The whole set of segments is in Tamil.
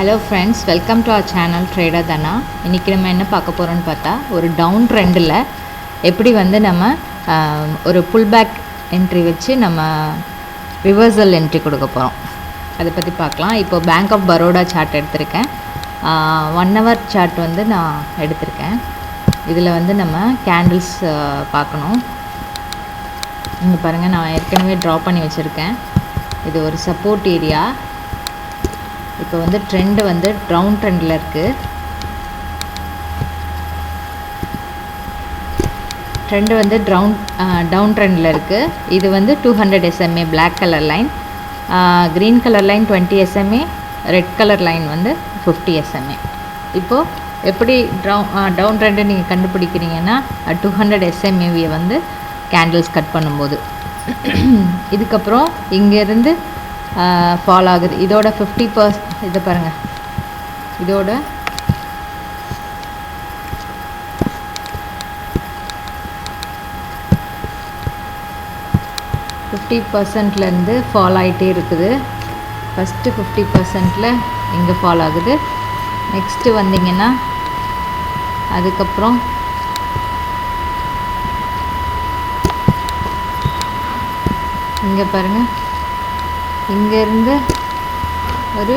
Hello friends, welcome to our channel trader Dhana. இன்றைக்கி நம்ம என்ன பார்க்க போகிறோன்னு பார்த்தா, ஒரு டவுன் ட்ரெண்டில் எப்படி நம்ம ஒரு புல் பேக் என்ட்ரி வச்சு நம்ம ரிவர்சல் என்ட்ரி கொடுக்க போகிறோம், அதை பற்றி பார்க்கலாம். இப்போது பேங்க் ஆஃப் பரோடா சார்ட் எடுத்திருக்கேன். 1 hour சார்ட் நான் எடுத்திருக்கேன். இதில் நம்ம கேண்டில்ஸ் பார்க்கணும். இங்கே பாருங்கள், நான் ஏற்கனவே ட்ரா பண்ணி வச்சுருக்கேன். இது ஒரு சப்போர்ட் ஏரியா. இப்போ ட்ரெண்டு டவுன் ட்ரெண்டில் இருக்குது. ட்ரெண்டு டவுன் ட்ரெண்டில் இருக்குது. இது 200 SMA black colour line, green colour line 20 SMA, red colour line 50 SMA. இப்போது எப்படி டவுன் ட்ரெண்டு நீங்கள் கண்டுபிடிக்கிறீங்கன்னா, 200 SMAவை கேண்டில்ஸ் கட் பண்ணும்போது இதுக்கப்புறம் இங்கேருந்து ஃபால் ஆகுது. இதோட 50%, இதை பாருங்கள், இதோட 50%லேருந்து ஃபால் ஆகிட்டே இருக்குது. ஃபஸ்ட்டு 50%ல் இங்கே ஃபால் ஆகுது. நெக்ஸ்ட்டு வந்தீங்கன்னா அதுக்கப்புறம் இங்கே பாருங்கள், இங்கேருந்து ஒரு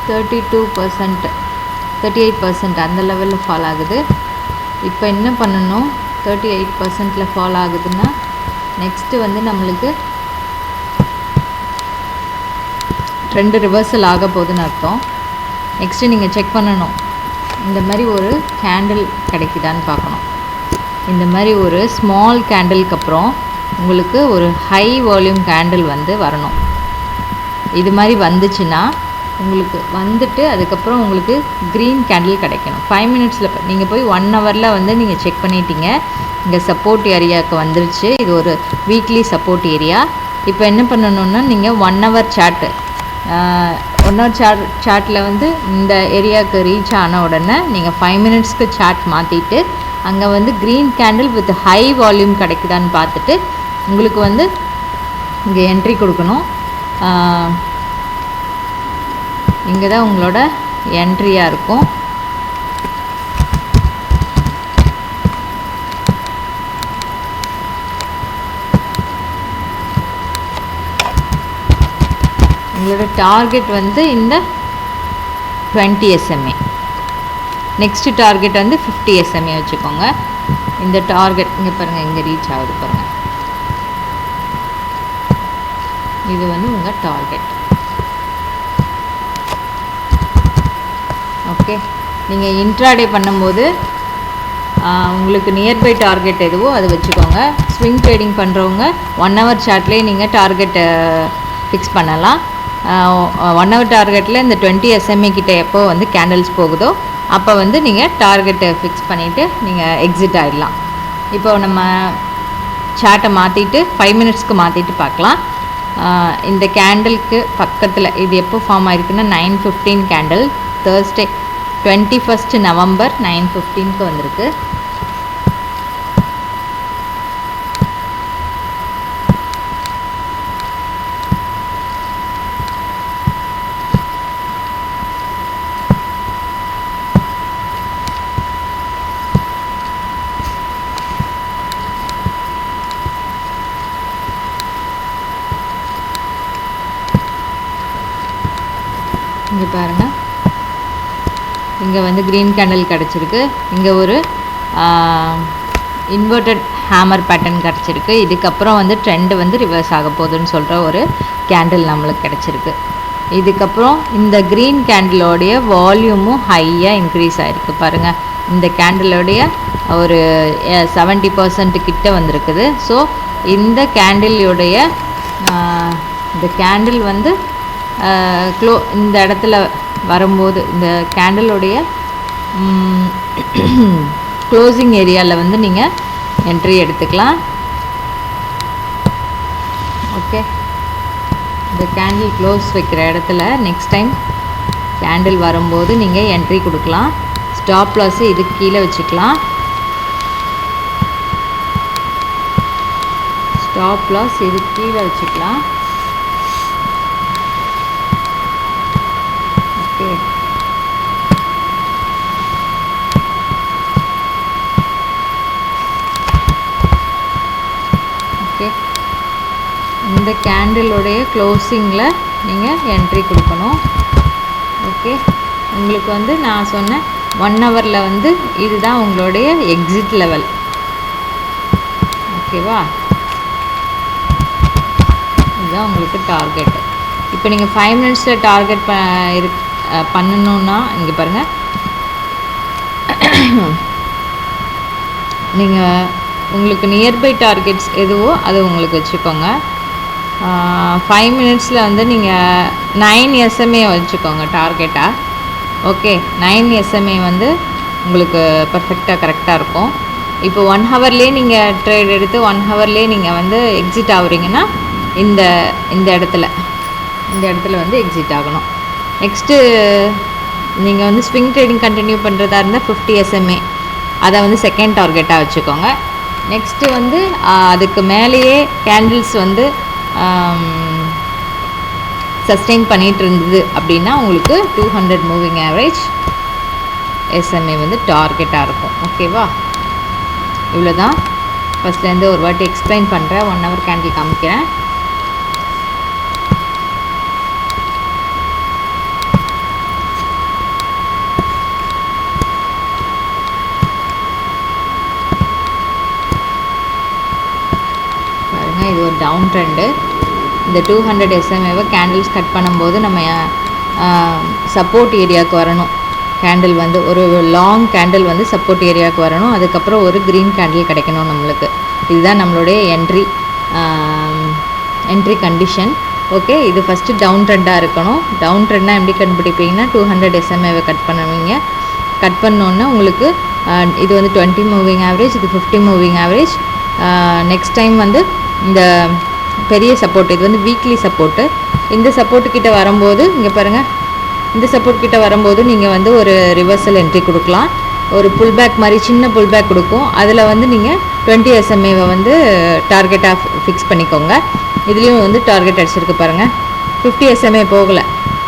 32%, 38% அந்த லெவலில் ஃபால் ஆகுது. இப்போ என்ன பண்ணணும், 38%ல் ஃபால் ஆகுதுன்னா நெக்ஸ்ட்டு நம்மளுக்கு ட்ரெண்டு ரிவர்சல் ஆக போகுதுன்னு அர்த்தம். நெக்ஸ்ட்டு நீங்கள் செக் பண்ணணும், இந்த மாதிரி ஒரு கேண்டில் கிடைக்குதான்னு பார்க்கணும். இந்த மாதிரி ஒரு ஸ்மால் கேண்டிலுக்கு அப்புறம் உங்களுக்கு ஒரு ஹை வால்யூம் கேண்டில் வரணும். இது மாதிரி வந்துச்சுன்னா உங்களுக்கு அதுக்கப்புறம் உங்களுக்கு க்ரீன் கேண்டில் கிடைக்கணும். 5 minutesல நீங்கள் போய் 1 hourல நீங்கள் செக் பண்ணிட்டீங்க. இங்கே சப்போர்ட் ஏரியாவுக்கு வந்துருச்சு. இது ஒரு வீக்லி சப்போர்ட் ஏரியா. இப்போ என்ன பண்ணணுன்னா, நீங்கள் 1 hour சார்ட்டு 1 hour சார்ட்டில் இந்த ஏரியாவுக்கு ரீச் ஆன உடனே நீங்கள் 5 minutesக்கு சார்ட் மாற்றிட்டு அங்கே green candle with high volume கிடைக்குதான்னு பார்த்துட்டு உங்களுக்கு இங்கே என்ட்ரி கொடுக்கணும். இங்கே தான் உங்களோட என்ட்ரியாக இருக்கும். உங்களோட டார்கெட் இந்த 20 SMA. நெக்ஸ்ட்டு டார்கெட் 50 SMA வச்சுக்கோங்க. இந்த டார்கெட் இங்கே பாருங்கள், இங்கே ரீச் ஆகுது பாருங்கள். இது உங்கள் டார்கெட். ஓகே, நீங்கள் இன்ட்ராடே பண்ணும்போது உங்களுக்கு நியர்பை டார்கெட் எதுவோ அது வச்சுக்கோங்க. ஸ்விங் ட்ரேடிங் பண்ணுறவங்க 1 hour சார்ட்லேயே நீங்கள் டார்கெட்டை ஃபிக்ஸ் பண்ணலாம். 1 hour டார்கெட்டில் இந்த 20 SMA கிட்ட எப்போ கேண்டில்ஸ் போகுதோ அப்போ நீங்கள் டார்கெட்டை ஃபிக்ஸ் பண்ணிவிட்டு நீங்கள் எக்ஸிட் ஆகிடலாம். இப்போ நம்ம சார்ட்டை மாற்றிட்டு 5 minutesக்கு மாற்றிட்டு பார்க்கலாம். இந்த கேண்டிலுக்கு பக்கத்தில் இது எப்போ ஃபார்ம் ஆகிருக்குன்னா 9:15 கேண்டில், Thursday 21st November 9:15க்கு வந்திருக்கு. இங்கே பாருங்கள், இங்கே க்ரீன் கேண்டில் கிடச்சிருக்கு. இங்கே ஒரு இன்வெர்டட் ஹேமர் பேட்டர்ன் கிடச்சிருக்கு. இதுக்கப்புறம் ட்ரெண்டு ரிவர்ஸ் ஆக போகுதுன்னு சொல்கிற ஒரு கேண்டில் நம்மளுக்கு கிடச்சிருக்கு. இதுக்கப்புறம் இந்த க்ரீன் கேண்டிலோடைய வால்யூமும் ஹையாக இன்க்ரீஸ் ஆகிருக்கு பாருங்கள். இந்த கேண்டிலோடைய ஒரு 70% கிட்ட வந்திருக்குது. ஸோ இந்த கேண்டிலுடைய இந்த கேண்டில் இந்த இடத்துல வரும்போது இந்த கேண்டிலுடைய க்ளோசிங் ஏரியாவில் நீங்கள் என்ட்ரி எடுத்துக்கலாம். ஓகே, இந்த கேண்டில் க்ளோஸ் வைக்கிற இடத்துல நெக்ஸ்ட் டைம் கேண்டில் வரும்போது நீங்கள் என்ட்ரி கொடுக்கலாம். ஸ்டாப் லாஸ் இதுக்கு கீழே வச்சுக்கலாம். ஸ்டாப் லாஸ் இதுக்கு கீழே வச்சுக்கலாம். ஓகே, இந்த கேண்டிலோடைய க்ளோசிங்கில் நீங்கள் என்ட்ரி கொடுக்கணும். ஓகே, உங்களுக்கு வந்து நான் சொன்னேன் 1 ஹவரில் வந்து இதுதான் உங்களுடைய எக்ஸிட் லெவல். ஓகேவா, இதுதான் உங்களுக்கு டார்கெட். இப்போ நீங்கள் 5 மினிட்ஸில் டார்கெட் பண்ணணுன்னா இங்கே பாருங்கள், நீங்கள் உங்களுக்கு நியர்பை டார்கெட்ஸ் எதுவோ அது உங்களுக்கு வச்சுக்கோங்க. 5 மினிட்ஸில் வந்து நீங்கள் 9 SMA வச்சுக்கோங்க டார்கெட்டாக. ஓகே, 9 SMA வந்து உங்களுக்கு பர்ஃபெக்டாக கரெக்டாக இருக்கும். இப்போ 1 ஹவர்லேயே நீங்கள் ட்ரேட் எடுத்து 1 ஹவர்லேயே நீங்கள் வந்து எக்ஸிட் ஆகுறீங்கன்னா இந்த இந்த இடத்துல வந்து எக்ஸிட் ஆகணும். நெக்ஸ்ட்டு நீங்கள் வந்து ஸ்விங் ட்ரேடிங் கண்டினியூ பண்ணுறதா இருந்தால் 50 SMA அதை வந்து செகண்ட் டார்கெட்டாக வச்சுக்கோங்க. நெக்ஸ்ட்டு வந்து அதுக்கு மேலேயே கேண்டில்ஸ் வந்து சஸ்டெயின் பண்ணிகிட்டு இருந்தது அப்படின்னா உங்களுக்கு 200 மூவிங் ஆவரேஜ் SMA வந்து டார்கெட்டாக இருக்கும். ஓகேவா, இவ்வளோ தான். ஃபஸ்ட்லேருந்து ஒரு வாட்டி எக்ஸ்பிளைன் பண்ணுறேன். 1 ஹவர் கேண்டில் காமிக்கிறேன். பாருங்கள், இது ஒரு டவுன் ட்ரெண்டு. இந்த 200 SMAவை கேண்டில்ஸ் கட் பண்ணும்போது நம்ம சப்போர்ட் ஏரியாவுக்கு வரணும். கேண்டில் வந்து ஒரு லாங் கேண்டில் வந்து சப்போர்ட் ஏரியாவுக்கு வரணும். அதுக்கப்புறம் ஒரு க்ரீன் கேண்டில் கிடைக்கணும் நம்மளுக்கு. இதுதான் நம்மளுடைய என்ட்ரி கண்டிஷன். ஓகே, இது ஃபஸ்ட்டு டவுன் ட்ரெண்டாக இருக்கணும். டவுன் ட்ரெண்டாக எப்படி கண்டுபிடிப்பீங்கன்னா 200 SMAவை கட் பண்ணுவீங்க. கட் பண்ணோன்னே உங்களுக்கு இது வந்து 20 மூவிங் ஆவரேஜ், இது 50 மூவிங் ஆவரேஜ். நெக்ஸ்ட் டைம் வந்து இந்த பெரிய சப்போர்ட், இது வந்து வீக்லி சப்போர்ட்டு. இந்த சப்போர்ட்டுக்கிட்ட வரும்போது இங்கே பாருங்கள், இந்த சப்போர்ட் கிட்ட வரும்போது நீங்கள் வந்து ஒரு ரிவர்சல் என்ட்ரி கொடுக்கலாம். ஒரு புல் பேக் மாதிரி சின்ன புல் பேக் கொடுக்கும். அதில் வந்து நீங்கள் 20 SMAவை வந்து டார்கெட்டாக ஃபிக்ஸ் பண்ணிக்கோங்க. இதுலேயும் வந்து டார்கெட் அடிச்சிருக்கு பாருங்கள், 50 SMA போகலை.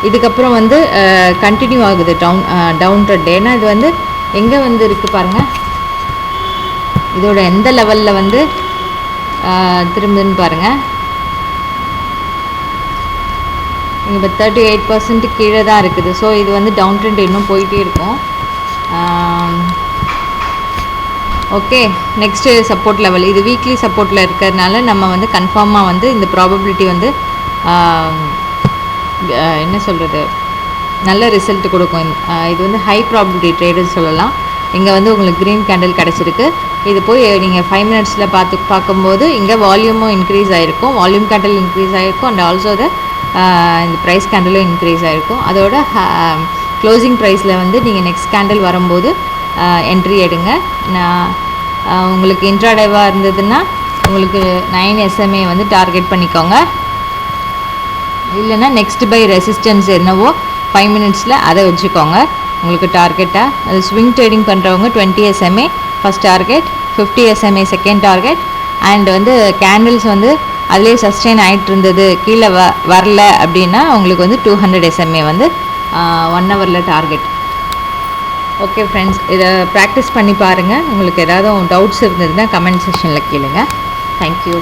இதுக்கப்புறம் வந்து கண்டினியூ ஆகுது டவுன் ட்ரெண்ட். ஏன்னா இது வந்து எங்கே வந்து இருக்குது பாருங்கள், இதோட எந்த லெவலில் வந்து திரும்புதுன்னு பாருங்கள். இப்போ 38% கீழே தான் இருக்குது. ஸோ இது வந்து டவுன் ட்ரெண்ட் இன்னும் போயிட்டே இருக்கும். ஓகே, நெக்ஸ்ட்டு சப்போர்ட் லெவல், இது வீக்லி சப்போர்ட்டில் இருக்கிறதுனால நம்ம வந்து கன்ஃபார்மாக வந்து இந்த ப்ராபபிலிட்டி வந்து என்ன சொல்கிறது, நல்ல ரிசல்ட் கொடுக்கும். இது வந்து ஹை ப்ராபபிலிட்டி ட்ரேடுன்னு சொல்லலாம். இங்கே வந்து உங்களுக்கு க்ரீன் கேண்டில் கிடச்சிருக்கு. இது போய் நீங்கள் 5 மினிட்ஸில் பார்க்கும்போது இங்கே வால்யூமும் இன்க்ரீஸ் ஆகிருக்கும், வால்யூம் கேண்டில் இன்க்ரீஸ் ஆகிருக்கும். அண்ட் ஆல்சோ இந்த ப்ரைஸ் கேண்டிலும் இன்க்ரீஸ் ஆகிருக்கும். அதோட க்ளோசிங் ப்ரைஸில் வந்து நீங்கள் நெக்ஸ்ட் கேண்டில் வரும்போது என்ட்ரி எடுங்க. உங்களுக்கு இன்ட்ராடேவாக இருந்ததுன்னா உங்களுக்கு 9 SMA வந்து டார்கெட் பண்ணிக்கோங்க. இல்லைன்னா நெக்ஸ்ட் பை ரெசிஸ்டன்ஸ் என்னவோ 5 மினிட்ஸில் அதை வச்சுக்கோங்க உங்களுக்கு டார்கெட்டாக. அது ஸ்விங் ட்ரேடிங் பண்ணுறவங்க 20 SMA first target, 50 SMA second target. And வந்து கேண்டில்ஸ் வந்து அதிலே சஸ்டெயின் ஆகிட்டு இருந்தது, கீழே வரல அப்படின்னா உங்களுக்கு வந்து 200 SMA வந்து 1 ஹவரில் டார்கெட். ஓகே ஃப்ரெண்ட்ஸ், இதை ப்ராக்டிஸ் பண்ணி பாருங்கள். உங்களுக்கு ஏதாவது டவுட்ஸ் இருந்ததுன்னா கமெண்ட் செக்ஷனில் கேளுங்க. தேங்க்யூ.